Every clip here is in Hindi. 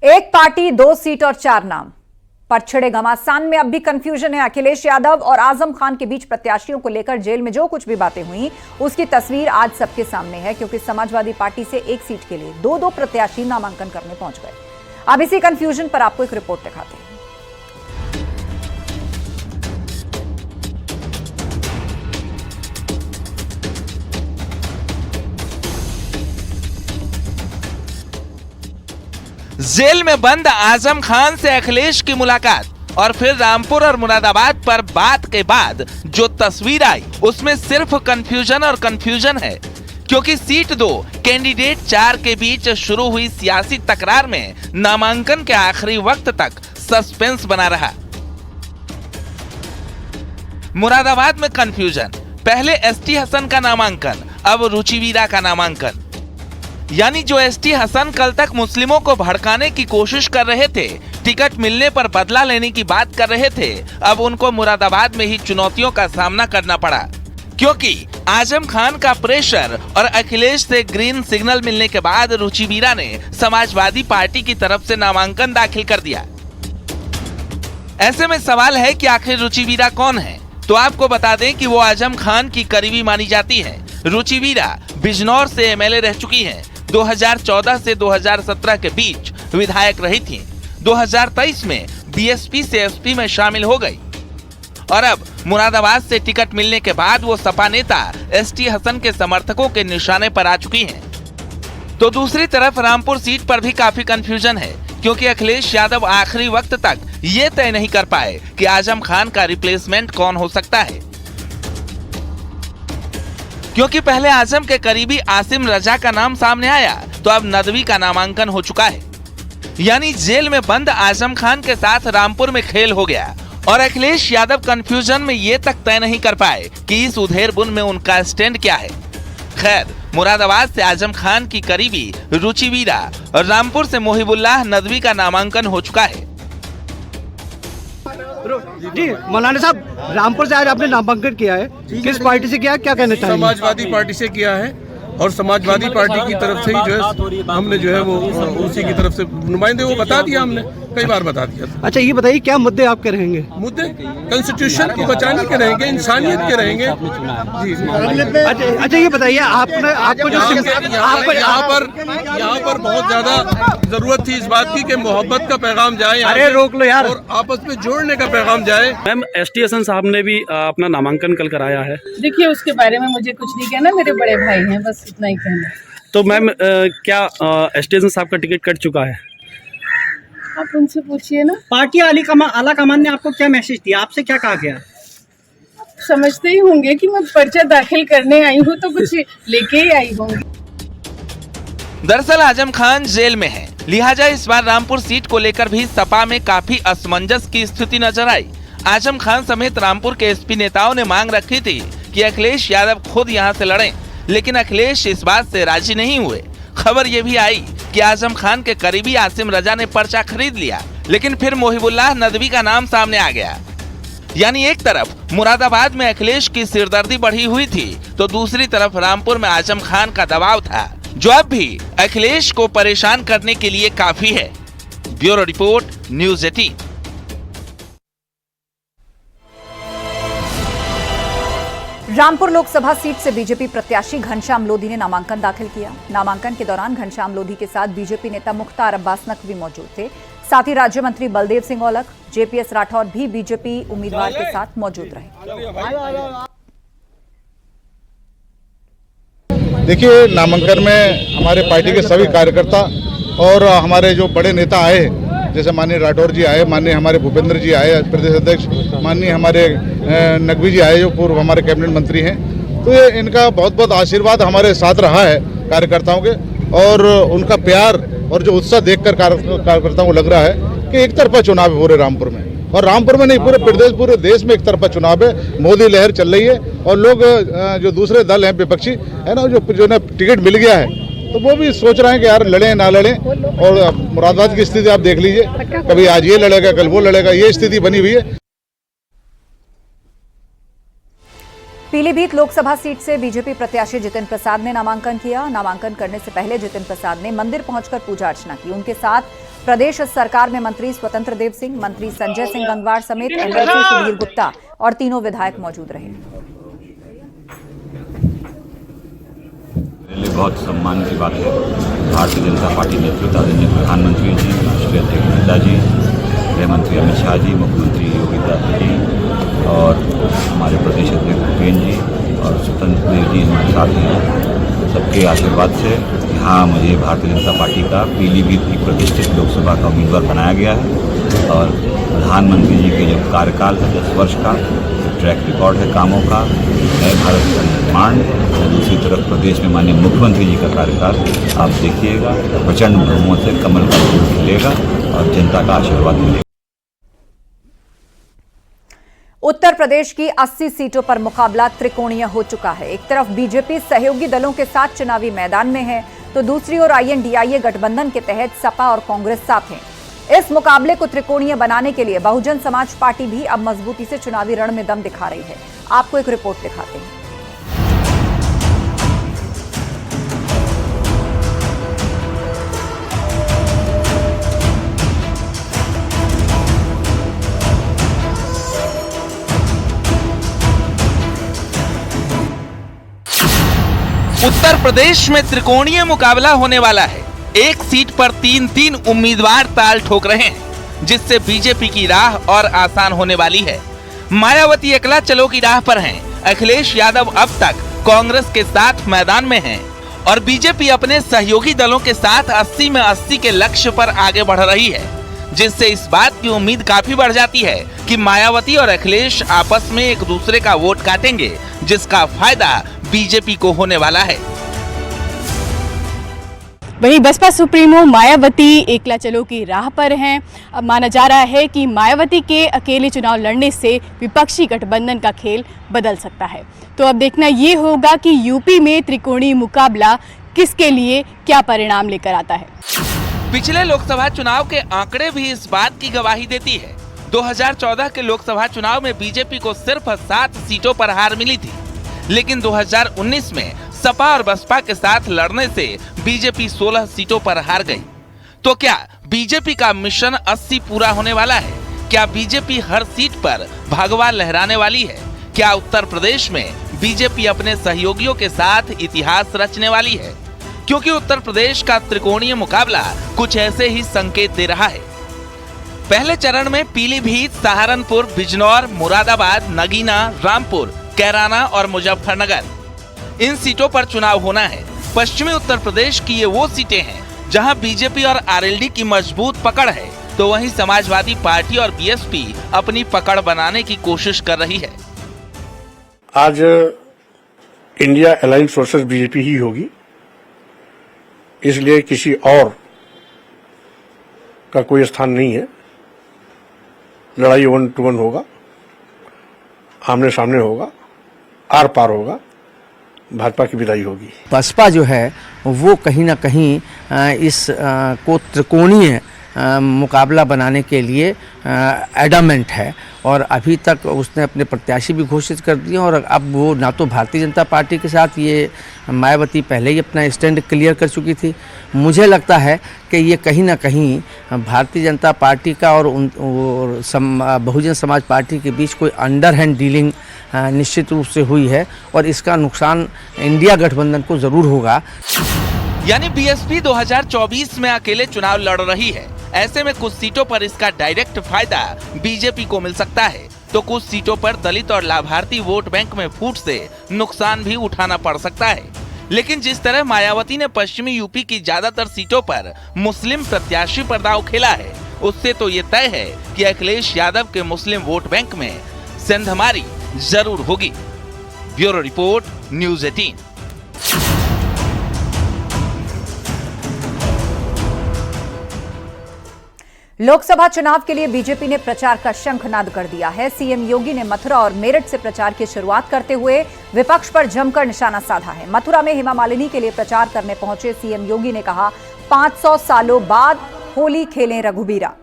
एक पार्टी, दो सीट और चार नाम पर छिड़े घमासान में अब भी कंफ्यूजन है। अखिलेश यादव और आजम खान के बीच प्रत्याशियों को लेकर जेल में जो कुछ भी बातें हुई उसकी तस्वीर आज सबके सामने है, क्योंकि समाजवादी पार्टी से एक सीट के लिए दो प्रत्याशी नामांकन करने पहुंच गए। अब इसी कंफ्यूजन पर आपको एक रिपोर्ट दिखाते हैं। जेल में बंद आजम खान से अखिलेश की मुलाकात और फिर रामपुर और मुरादाबाद पर बात के बाद जो तस्वीर आई उसमें सिर्फ कंफ्यूजन और कंफ्यूजन है, क्योंकि सीट 2 कैंडिडेट 4 के बीच शुरू हुई सियासी तकरार में नामांकन के आखिरी वक्त तक सस्पेंस बना रहा। मुरादाबाद में कंफ्यूजन, पहले एसटी हसन का नामांकन, अब रुचिवीरा का नामांकन। यानी जो एसटी हसन कल तक मुस्लिमों को भड़काने की कोशिश कर रहे थे, टिकट मिलने पर बदला लेने की बात कर रहे थे, अब उनको मुरादाबाद में ही चुनौतियों का सामना करना पड़ा, क्योंकि आजम खान का प्रेशर और अखिलेश से ग्रीन सिग्नल मिलने के बाद रुचिवीरा ने समाजवादी पार्टी की तरफ से नामांकन दाखिल कर दिया। ऐसे में सवाल है कि आखिर रुचिवीरा कौन है? तो आपको बता दें कि वो आजम खान की करीबी मानी जाती है। रुचिवीरा बिजनौर से एमएलए रह चुकी हैं। 2014 से 2017 के बीच विधायक रही थी। 2023 में बीएसपी से एसपी में शामिल हो गई और अब मुरादाबाद से टिकट मिलने के बाद वो सपा नेता एसटी हसन के समर्थकों के निशाने पर आ चुकी हैं। तो दूसरी तरफ रामपुर सीट पर भी काफी कंफ्यूजन है, क्योंकि अखिलेश यादव आखिरी वक्त तक ये तय नहीं कर पाए कि आजम खान का रिप्लेसमेंट कौन हो सकता है, क्योंकि पहले आजम के करीबी आसिम रजा का नाम सामने आया तो अब नदवी का नामांकन हो चुका है। यानी जेल में बंद आजम खान के साथ रामपुर में खेल हो गया और अखिलेश यादव कंफ्यूजन में ये तक तय नहीं कर पाए कि इस उधेड़बुन में उनका स्टैंड क्या है। खैर, मुरादाबाद से आजम खान की करीबी रुचिवीरा और रामपुर से मोहिबुल्लाह नदवी का नामांकन हो चुका है। जी मौलाना साहब, रामपुर से आज आपने नामांकन किया है, किस पार्टी से किया है, क्या कहना चाहिए? समाजवादी पार्टी से किया है और समाजवादी पार्टी की तरफ से ही जो है हमने जो है वो उसी की तरफ से नुमाइंदे वो बता दिया, हमने कई बार बता दिया। अच्छा ये बताइए, क्या मुद्दे आपके रहेंगे? मुद्दे कॉन्स्टिट्यूशन को बचाने के रहेंगे, इंसानियत के रहेंगे। जी अच्छा ये बताइए, आपको जो यहाँ पर बहुत ज्यादा जरूरत थी इस बात की कि मोहब्बत का पैगाम जाए, अरे रोक लो यार, और आपस में जोड़ने का पैगाम जाए। मैम, एसटी हसन साहब ने भी अपना नामांकन कल कराया है। देखिए, उसके बारे में मुझे कुछ नहीं कहना, मेरे बड़े भाई हैं, बस इतना ही कहना। तो मैम, क्या एसटी हसन साहब का टिकट कट चुका है? आप उनसे पूछिए ना। पार्टी आला कमान ने आपको क्या मैसेज दिया, आपसे क्या कहा गया? समझते ही होंगे कि मैं पर्चा दाखिल करने आई हूँ तो कुछ लेके ही आई होंगी। दरअसल आजम खान जेल में है, लिहाजा इस बार रामपुर सीट को लेकर भी सपा में काफी असमंजस की स्थिति नजर आई। आजम खान समेत रामपुर के एसपी नेताओं ने मांग रखी थी कि अखिलेश यादव खुद यहां से लड़ें, लेकिन अखिलेश इस बात से राजी नहीं हुए। खबर ये भी आई कि आजम खान के करीबी आसिम रजा ने पर्चा खरीद लिया, लेकिन फिर मोहिबुल्लाह नदवी का नाम सामने आ गया। यानी एक तरफ मुरादाबाद में अखिलेश की सिरदर्दी बढ़ी हुई थी, तो दूसरी तरफ रामपुर में आजम खान का दबाव था, जो अब भी अखिलेश को परेशान करने के लिए काफी है। Bureau report, news 18। Rampur Lok Sabha seat से बीजेपी प्रत्याशी घनश्याम लोधी ने नामांकन दाखिल किया। नामांकन के दौरान घनश्याम लोधी के साथ बीजेपी नेता मुख्तार अब्बास नकवी मौजूद थे। साथ ही राज्य मंत्री बलदेव सिंह औलख, जेपीएस राठौर भी बीजेपी उम्मीदवार के साथ मौजूद रहे। देखिए, नामांकन में हमारे पार्टी के सभी कार्यकर्ता और हमारे जो बड़े नेता आए, जैसे माननीय राठौर जी आए, माननीय हमारे भूपेंद्र जी आए प्रदेश अध्यक्ष, माननीय हमारे नकवी जी आए जो पूर्व हमारे कैबिनेट मंत्री हैं, तो ये इनका बहुत बहुत आशीर्वाद हमारे साथ रहा है कार्यकर्ताओं के, और उनका प्यार और जो उत्साह देखकर कार्यकर्ताओं को लग रहा है कि एक तरफा चुनाव है पूरे रामपुर में, और रामपुर में नहीं पूरे देश में एक तरफा चुनाव है। मोदी लहर चल रही है और लोग जो दूसरे दल हैं विपक्षी है ना, जो ना टिकट मिल गया है, तो वो भी सोच रहे हैं कि यार लड़ें ना लड़ें। और मुरादाबाद की स्थिति आप देख लीजिए, कभी आज ये लड़ेगा कल वो लड़ेगा, ये स्थिति बनी हुई है। पीलीभीत लोकसभा सीट से बीजेपी प्रत्याशी जितिन प्रसाद ने नामांकन किया। नामांकन करने से पहले जितिन प्रसाद ने मंदिर पहुंचकर पूजा अर्चना की। उनके साथ प्रदेश सरकार में मंत्री स्वतंत्र देव सिंह, मंत्री संजय सिंह गंगवार समेत एमएलसी सुधीर गुप्ता और तीनों विधायक मौजूद रहे। मेरे लिए बहुत सम्मान की बात है। भारतीय जनता पार्टी नेतृत्व आदरणीय प्रधानमंत्री जी, राष्ट्रीय अध्यक्ष नड्डा जी, गृह मंत्री अमित शाह जी, मुख्यमंत्री योगी आदित्यनाथ जी और हमारे प्रदेश अध्यक्ष भूपेन्द्र जी और स्वतंत्र देव जी हमारे साथ हैं। सबके आशीर्वाद से यहाँ मुझे भारतीय जनता पार्टी का पीलीभीत की प्रतिष्ठित लोकसभा का उम्मीदवार बनाया गया है और प्रधानमंत्री जी के जो कार्यकाल है 10 वर्ष का ट्रैक रिकॉर्ड है कामों का, नए भारत का निर्माण और दूसरी तरफ प्रदेश में माननीय मुख्यमंत्री जी का कार्यकाल आप देखिएगा, प्रचंड बहुमत से कमल का फूल खिलेगा और जनता का आशीर्वाद मिलेगा। उत्तर प्रदेश की 80 सीटों पर मुकाबला त्रिकोणीय हो चुका है। एक तरफ बीजेपी सहयोगी दलों के साथ चुनावी मैदान में है, तो दूसरी ओर INDIA गठबंधन के तहत सपा और कांग्रेस साथ हैं। इस मुकाबले को त्रिकोणीय बनाने के लिए बहुजन समाज पार्टी भी अब मजबूती से चुनावी रण में दम दिखा रही है। आपको एक रिपोर्ट दिखाते हैं। उत्तर प्रदेश में त्रिकोणीय मुकाबला होने वाला है। एक सीट पर 3-3 उम्मीदवार ताल ठोक रहे हैं, जिससे बीजेपी की राह और आसान होने वाली है। मायावती अकेला चलो की राह पर हैं। अखिलेश यादव अब तक कांग्रेस के साथ मैदान में हैं और बीजेपी अपने सहयोगी दलों के साथ 80 में 80 के लक्ष्य पर आगे बढ़ रही है, जिससे इस बात की उम्मीद काफी बढ़ जाती है कि मायावती और अखिलेश आपस में एक दूसरे का वोट काटेंगे, जिसका फायदा बीजेपी को होने वाला है। वहीं बसपा सुप्रीमो मायावती एकला चलो की राह पर हैं। अब माना जा रहा है कि मायावती के अकेले चुनाव लड़ने से विपक्षी गठबंधन का खेल बदल सकता है। तो अब देखना ये होगा कि यूपी में त्रिकोणीय मुकाबला किसके लिए क्या परिणाम लेकर आता है। पिछले लोकसभा चुनाव के आंकड़े भी इस बात की गवाही देती है। 2014 के लोकसभा चुनाव में बीजेपी को सिर्फ 7 सीटों पर हार मिली थी, लेकिन 2019 में सपा और बसपा के साथ लड़ने से बीजेपी 16 सीटों पर हार गई। तो क्या बीजेपी का मिशन 80 पूरा होने वाला है? क्या बीजेपी हर सीट पर भगवा लहराने वाली है? क्या उत्तर प्रदेश में बीजेपी अपने सहयोगियों के साथ इतिहास रचने वाली है? क्योंकि उत्तर प्रदेश का त्रिकोणीय मुकाबला कुछ ऐसे ही संकेत दे रहा है। पहले चरण में पीलीभीत, सहारनपुर, बिजनौर, मुरादाबाद, नगीना, रामपुर, कैराना और मुजफ्फरनगर, इन सीटों पर चुनाव होना है। पश्चिमी उत्तर प्रदेश की ये वो सीटें हैं जहां बीजेपी और आरएलडी की मजबूत पकड़ है, तो वहीं समाजवादी पार्टी और बीएसपी अपनी पकड़ बनाने की कोशिश कर रही है। आज इंडिया अलायंस वर्सेस बीजेपी ही होगी, इसलिए किसी और का कोई स्थान नहीं है। लड़ाई 1 to 1 होगा, आमने सामने होगा, आर पार होगा, भाजपा की विदाई होगी। बसपा जो है वो कहीं ना कहीं इस को त्रिकोणीय मुकाबला बनाने के लिए एडमेंट है और अभी तक उसने अपने प्रत्याशी भी घोषित कर दिए और अब वो ना तो भारतीय जनता पार्टी के साथ, ये मायावती पहले ही अपना स्टैंड क्लियर कर चुकी थी। मुझे लगता है कि ये कहीं ना कहीं भारतीय जनता पार्टी का और बहुजन समाज पार्टी के बीच कोई अंडरहैंड डीलिंग निश्चित रूप से हुई है और इसका नुकसान इंडिया गठबंधन को जरूर होगा। यानी बीएसपी 2024 में अकेले चुनाव लड़ रही है। ऐसे में कुछ सीटों पर इसका डायरेक्ट फायदा बीजेपी को मिल सकता है, तो कुछ सीटों पर दलित और लाभार्थी वोट बैंक में फूट से नुकसान भी उठाना पड़ सकता है। लेकिन जिस तरह मायावती ने पश्चिमी यूपी की ज्यादातर सीटों पर मुस्लिम प्रत्याशी पर दांव खेला है, उससे तो ये तय है कि अखिलेश यादव के मुस्लिम वोट बैंक में सेंधमारी जरूर होगी। Bureau report, news 18। लोकसभा चुनाव के लिए बीजेपी ने प्रचार का शंखनाद कर दिया है। सीएम योगी ने मथुरा और मेरठ से प्रचार की शुरुआत करते हुए विपक्ष पर जमकर निशाना साधा है। मथुरा में हेमा मालिनी के लिए प्रचार करने पहुंचे सीएम योगी ने कहा, 500 सालों बाद होली खेलें रघुबीरा।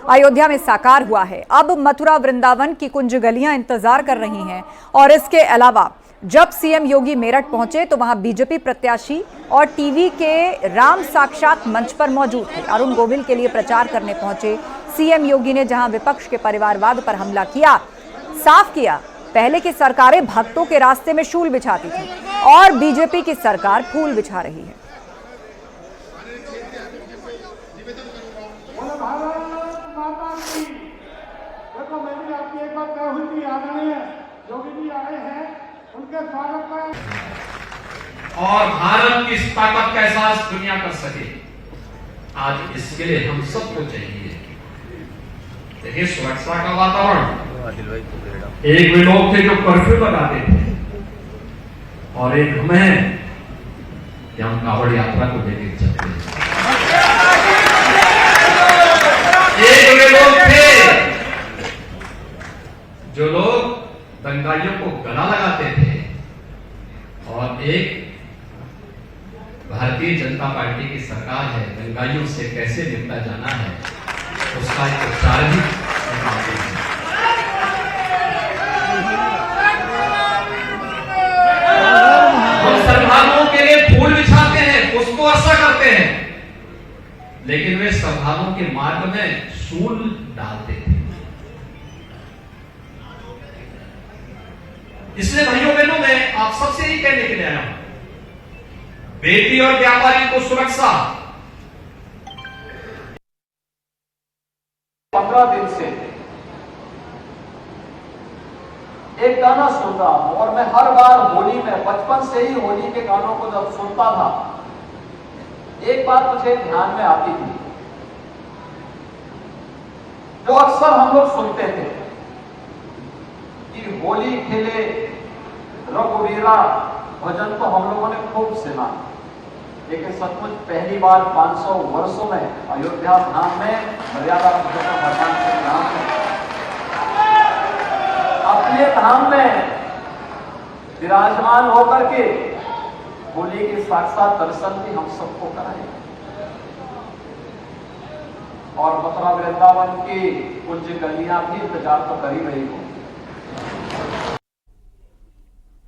अयोध्या में साकार हुआ है। अब मथुरा वृंदावन की कुंज गलियां इंतजार कर रही हैं और इसके अलावा जब सीएम योगी मेरठ पहुंचे तो वहां बीजेपी प्रत्याशी और टीवी के राम साक्षात मंच पर मौजूद थे। अरुण गोविल के लिए प्रचार करने पहुंचे सीएम योगी ने जहां विपक्ष के परिवारवाद पर हमला किया, साफ किया पहले की सरकारें भक्तों के रास्ते में शूल बिछाती थी और बीजेपी की सरकार फूल बिछा रही है। और भारत की इस ताकत का एहसास दुनिया कर सके, आज इसके लिए हम सबको चाहिए। देखिए, सुरक्षा का वातावरण, एक वे लोग थे जो कर्फ्यू लगाते थे और एक हम हैं कि हम कांवड़ यात्रा को लेकर चलते हैं। एक वे लोग थे जो लोग दंगाइयों को गला लगाते थे और एक भारतीय जनता पार्टी की सरकार है, दंगाइयों से कैसे निपटा जाना है उसका एक उपचार भी निकालते हैं। हम श्रद्धालुओं के लिए फूल बिछाते हैं, पुष्प वर्षा करते हैं, लेकिन वे श्रद्धालुओं के मार्ग में शूल डालते थे। इसलिए भाइयों बहनों, मैं आप सबसे यही कहने के लिए आया हूं, बेटी और व्यापारी को सुरक्षा। 15 दिन से एक गाना सुन रहा हूं और मैं हर बार होली में, बचपन से ही होली के गानों को जब सुनता था, एक बात मुझे ध्यान में आती थी जो अक्सर हम लोग सुनते थे कि होली खेले रघुवीरा भजन तो हम लोगों ने खूब सुना, लेकिन सचमुच पहली बार 500 वर्षों में अयोध्या धाम में मर्यादा पुरुषोत्तम भगवान श्री राम अपने धाम में विराजमान होकर के होली के साक्षात दर्शन भी हम सबको कराए और मथुरा वृंदावन की कुछ गलियां भी इंतजार तो कर ही रही हो।